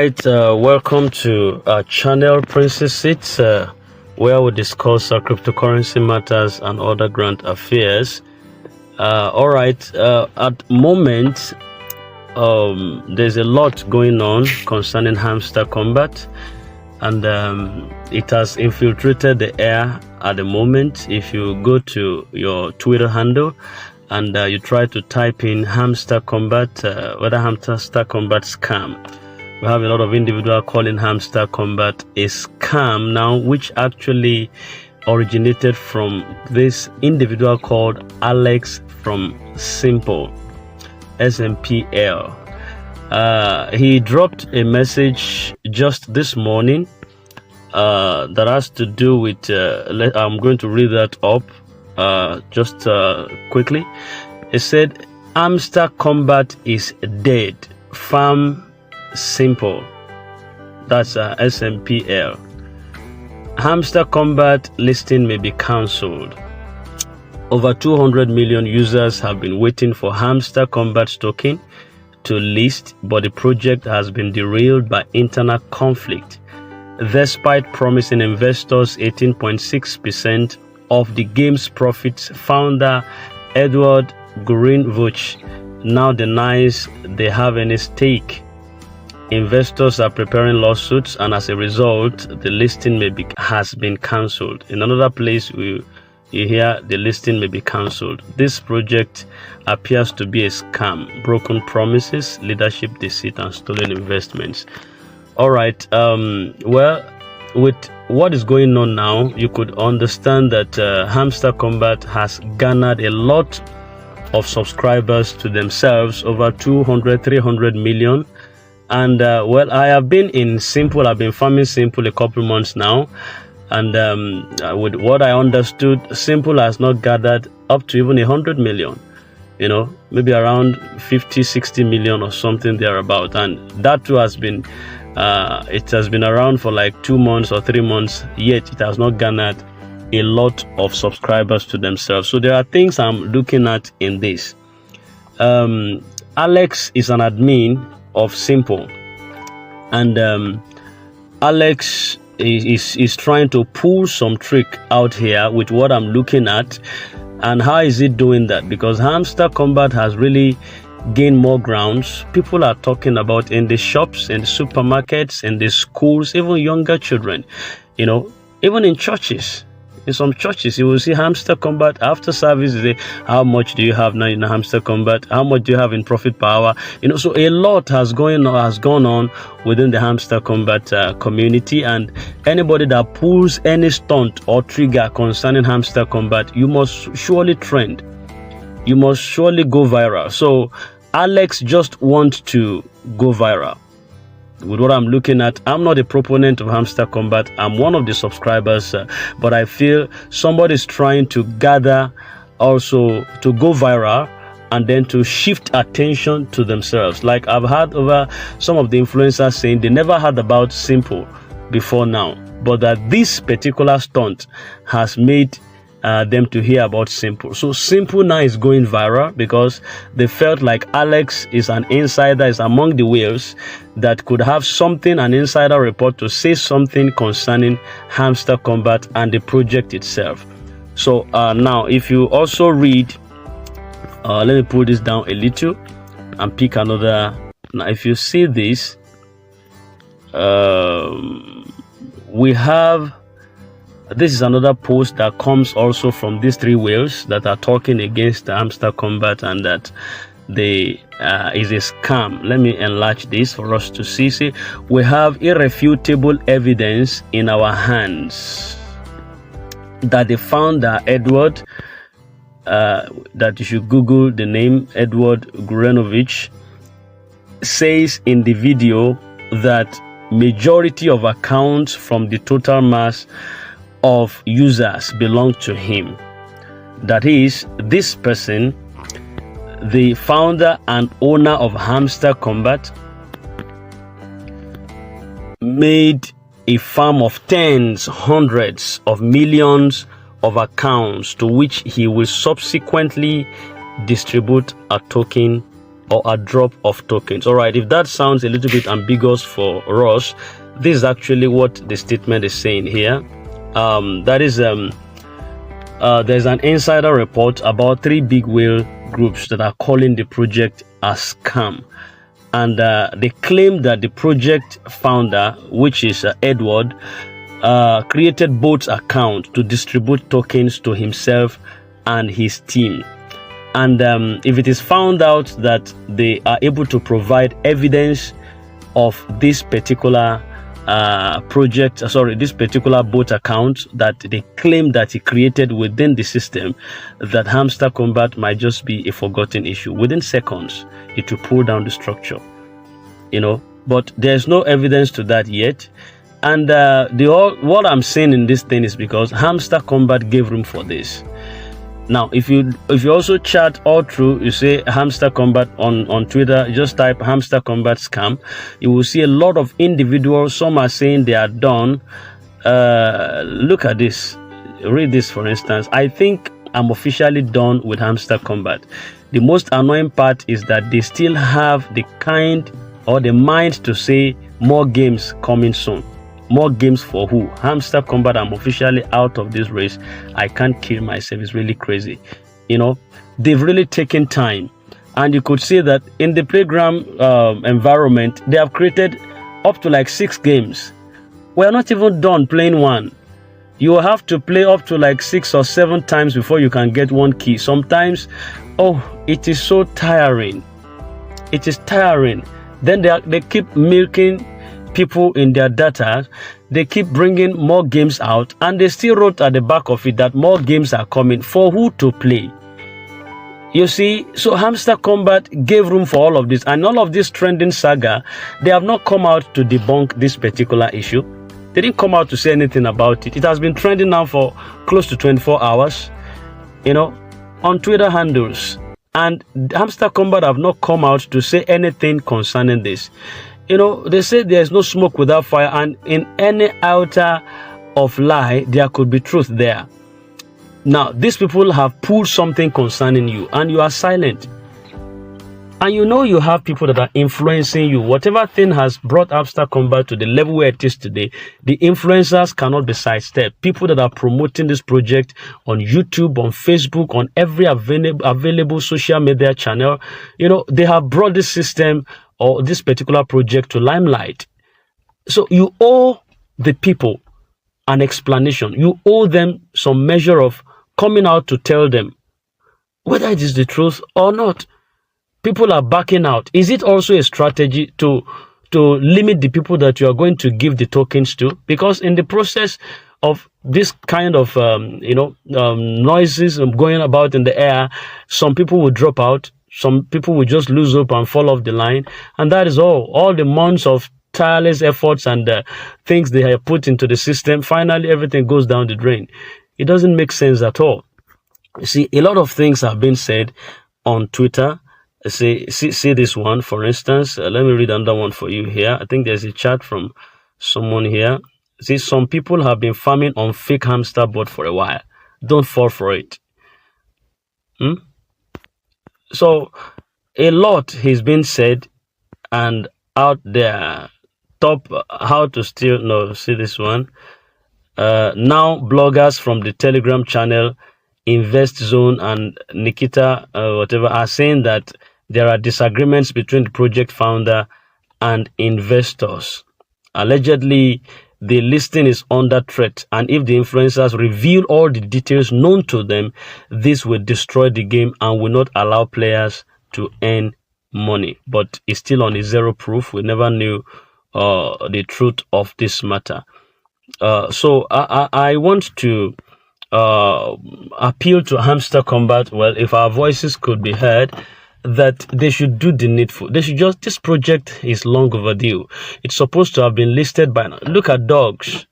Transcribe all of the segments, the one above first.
right, welcome to our channel Princess It's, where we discuss cryptocurrency matters and other grant affairs. All right, at the moment, there's a lot going on concerning Hamster Kombat, and it has infiltrated the air at the moment. If you go to your Twitter handle and you try to type in Hamster Kombat, whether Hamster Kombat scam, we have a lot of individuals calling Hamster Kombat a scam now, which actually originated from this individual called Alex from Simple, SMPL. He dropped a message just this morning that has to do with, I'm going to read that up just quickly. It said, Hamster Kombat is dead. Farm Simple. That's SMPL. Hamster Kombat listing may be cancelled. Over 200 million users have been waiting for Hamster Kombat token to list, but the project has been derailed by internal conflict. Despite promising investors 18.6% of the game's profits, founder Edward Greenvuch now denies they have any stake. Investors are preparing lawsuits, and as a result, the listing has been cancelled. In another place, you hear the listing may be cancelled. This project appears to be a scam, broken promises, leadership deceit, and stolen investments. All right. Well, with what is going on now, you could understand that Hamster Kombat has garnered a lot of subscribers to themselves, over 200, 300 million. And well, I have been in Simple. I've been farming Simple a couple months now, and with what I understood, Simple has not gathered up to even 100 million. You know, maybe around 50, 60 million or something thereabout. And that too has been, it has been around for like 2 months or 3 months. Yet it has not garnered a lot of subscribers to themselves. So there are things I'm looking at in this. Alex is an admin of Simple, and Alex is trying to pull some trick out here with what I'm looking at. And how is it doing that? Because Hamster Kombat has really gained more grounds. People are talking about in the shops, in the supermarkets, in the schools, even younger children, you know, even in churches. In some churches, you will see Hamster Kombat after service. They say, how much do you have now in Hamster Kombat? How much do you have in profit per hour? You know, so a lot has gone on within the Hamster Kombat community. And anybody that pulls any stunt or trigger concerning Hamster Kombat, you must surely trend. You must surely go viral. So Alex just wants to go viral. With what I'm looking at, I'm not a proponent of Hamster Kombat. I'm one of the subscribers, but I feel somebody's trying to gather also to go viral and then to shift attention to themselves. Like I've heard over some of the influencers saying they never heard about Simple before now, but that this particular stunt has made them to hear about Simple. So Simple now is going viral because they felt like Alex is an insider, is among the whales that could have something, an insider report to say something concerning Hamster Kombat and the project itself. So now if you also read, let me pull this down a little and pick another. Now if you see this, we have, this is another post that comes also from these three whales that are talking against the Hamster Kombat and that they is a scam. Let me enlarge this for us to see. See, we have irrefutable evidence in our hands that the founder Edward, that you should Google the name Edward Greenvuch, says in the video that majority of accounts from the total mass of users belong to him. That is, this person, the founder and owner of Hamster Kombat, made a farm of tens, hundreds of millions of accounts to which he will subsequently distribute a token or a drop of tokens. All right, if that sounds a little bit ambiguous for us, this is actually what the statement is saying here. There's an insider report about 3 big whale groups that are calling the project a scam, and they claim that the project founder, which is Edward, created both accounts to distribute tokens to himself and his team. And if it is found out that they are able to provide evidence of this particular this particular bot account that they claim that he created within the system, that Hamster Kombat might just be a forgotten issue. Within seconds, it will pull down the structure, but there's no evidence to that yet. And what I'm saying in this thing is because Hamster Kombat gave room for this. Now, if you also chat all through, you say Hamster Kombat on Twitter, just type Hamster Kombat scam, you will see a lot of individuals. Some are saying they are done. Look at this. Read this, for instance. I think I'm officially done with Hamster Kombat. The most annoying part is that they still have the mind to say more games coming soon. More games for who? Hamster Kombat, I'm officially out of this race. I can't kill myself. It's really crazy. They've really taken time. And you could see that in the playground environment, they have created up to like 6 games. We're not even done playing one. You will have to play up to like 6 or 7 times before you can get one key. Sometimes, it is so tiring. It is tiring. Then they keep milking people in their data. They keep bringing more games out, and they still wrote at the back of it that more games are coming. For who to play? You see, so Hamster Kombat gave room for all of this, and all of this trending saga, they have not come out to debunk this particular issue. They didn't come out to say anything about it. It has been trending now for close to 24 hours, on Twitter handles, and Hamster Kombat have not come out to say anything concerning this. They say there's no smoke without fire, and in any iota of lie, there could be truth there. Now, these people have pulled something concerning you, and you are silent. And you have people that are influencing you. Whatever thing has brought Hamster Kombat to the level where it is today, the influencers cannot be sidestepped. People that are promoting this project on YouTube, on Facebook, on every available social media channel, they have brought this system or this particular project to limelight. So you owe the people an explanation. You owe them some measure of coming out to tell them whether it is the truth or not. People are backing out. Is it also a strategy to limit the people that you are going to give the tokens to? Because in the process of this kind of noises going about in the air, some people will drop out. Some people will just lose hope and fall off the line. And that is all the months of tireless efforts and things they have put into the system. Finally, everything goes down the drain. It doesn't make sense at all. You see, a lot of things have been said on Twitter. See this one, for instance. Let me read another one for you here. I think there's a chat from someone here. See, some people have been farming on fake hamster bot for a while. Don't fall for it. So a lot has been said and out there. Top how to steal. No, see this one. Now bloggers from the Telegram channel Invest Zone and Nikita whatever are saying that there are disagreements between the project founder and investors. Allegedly, the listing is under threat, and if the influencers reveal all the details known to them, this will destroy the game and will not allow players to earn money. But it's still on a zero proof. We never knew the truth of this matter. So I want to appeal to Hamster Kombat. Well, if our voices could be heard, that they should do the needful. This project is long overdue. It's supposed to have been listed by now. Look at dogs.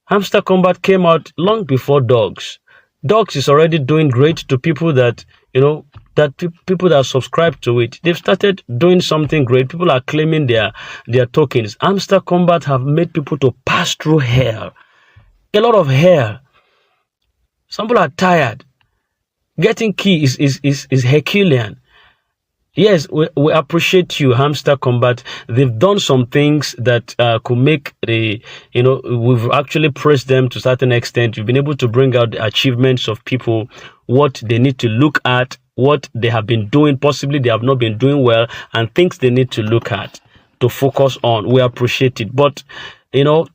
Hamster Kombat came out long before dogs. Dogs is already doing great to people that, people that subscribe to it. They've started doing something great. People are claiming their tokens. Hamster Kombat have made people to pass through hell. A lot of hell. Some people are tired. Getting key is Herculean. Yes, we appreciate you, Hamster Combat. They've done some things that could make we've actually praised them to a certain extent. You've been able to bring out the achievements of people, what they need to look at, what they have been doing, possibly they have not been doing well, and things they need to look at, to focus on. We appreciate it. But,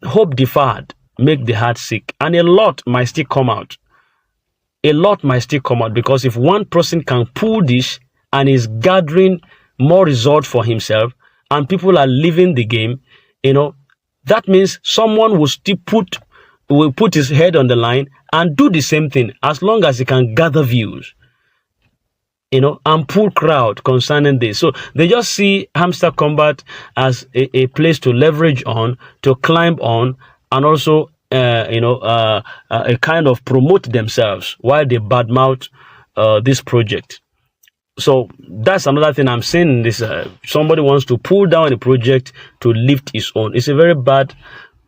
hope deferred, make the heart sick. And a lot might still come out. A lot might still come out, because if one person can pull this and is gathering more results for himself and people are leaving the game, that means someone will put his head on the line and do the same thing, as long as he can gather views, and pull crowd concerning this. So they just see Hamster Combat as a place to leverage on, to climb on, and also a kind of promote themselves while they badmouth this project. So that's another thing I'm saying in this. Somebody wants to pull down a project to lift his own. It's a very bad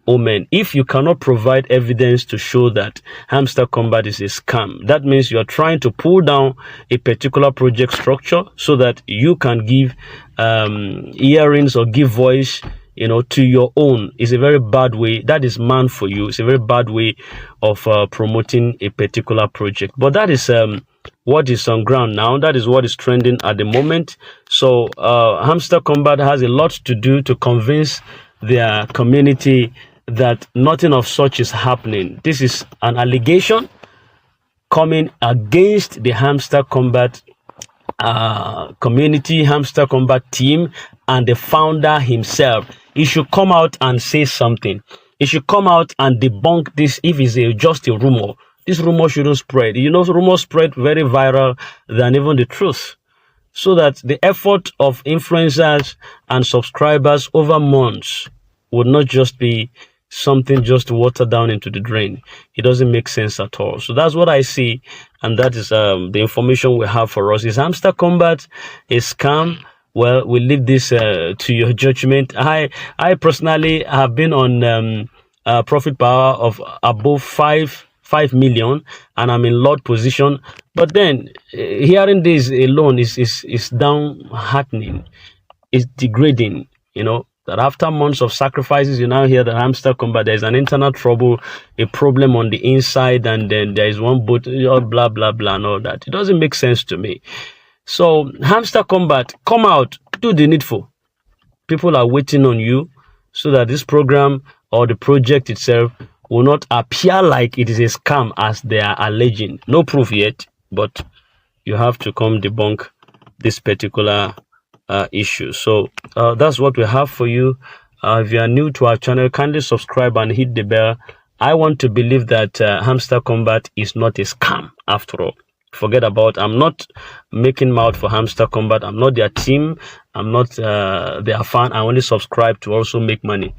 omen. If you cannot provide evidence to show that Hamster Combat is a scam, that means you are trying to pull down a particular project structure so that you can give earrings or give voice to your own. Is a very bad way. That is man for you. It's a very bad way of promoting a particular project. But that is what is on ground now. That is what is trending at the moment. So Hamster Combat has a lot to do to convince their community that nothing of such is happening. This is an allegation coming against the Hamster Combat community, Hamster Combat team, and the founder himself. He should come out and say something. He should come out and debunk this if it's just a rumor. This rumor shouldn't spread. Rumors spread very viral than even the truth. So that the effort of influencers and subscribers over months would not just be something just watered down into the drain. It doesn't make sense at all. So that's what I see, and that is the information we have for us. Is Hamster Combat a scam? Well, we leave this to your judgment. I personally have been on profit power of above 5 million, and I'm in Lord position. But then hearing this alone is downheartening. It's degrading, that after months of sacrifices, you now hear that Hamster Combat, there's an internal trouble, a problem on the inside, and then there is one boot, blah, blah, blah, and all that. It doesn't make sense to me. So, Hamster Combat, come out, do the needful. People are waiting on you so that this program or the project itself will not appear like it is a scam as they are alleging. No proof yet, but you have to come debunk this particular issue. So that's what we have for you. If you are new to our channel, kindly subscribe and hit the bell. I want to believe that Hamster Combat is not a scam after all. Forget about, I'm not making mouth for Hamster Combat. I'm not their team. I'm not their fan. I only subscribe to also make money,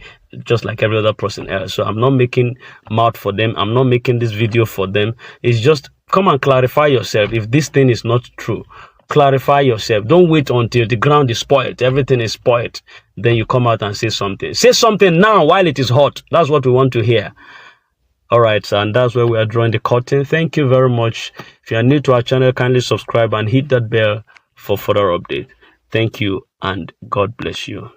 just like every other person else. So I'm not making mouth for them. I'm not making this video for them. It's just come and clarify yourself. If this thing is not true, clarify yourself. Don't wait until the ground is spoiled, everything is spoiled, then you come out and say something. Say something now while it is hot. That's what we want to hear. All right, so, and that's where we are drawing the curtain. Thank you very much. If you are new to our channel, kindly subscribe and hit that bell for further update. Thank you, and God bless you.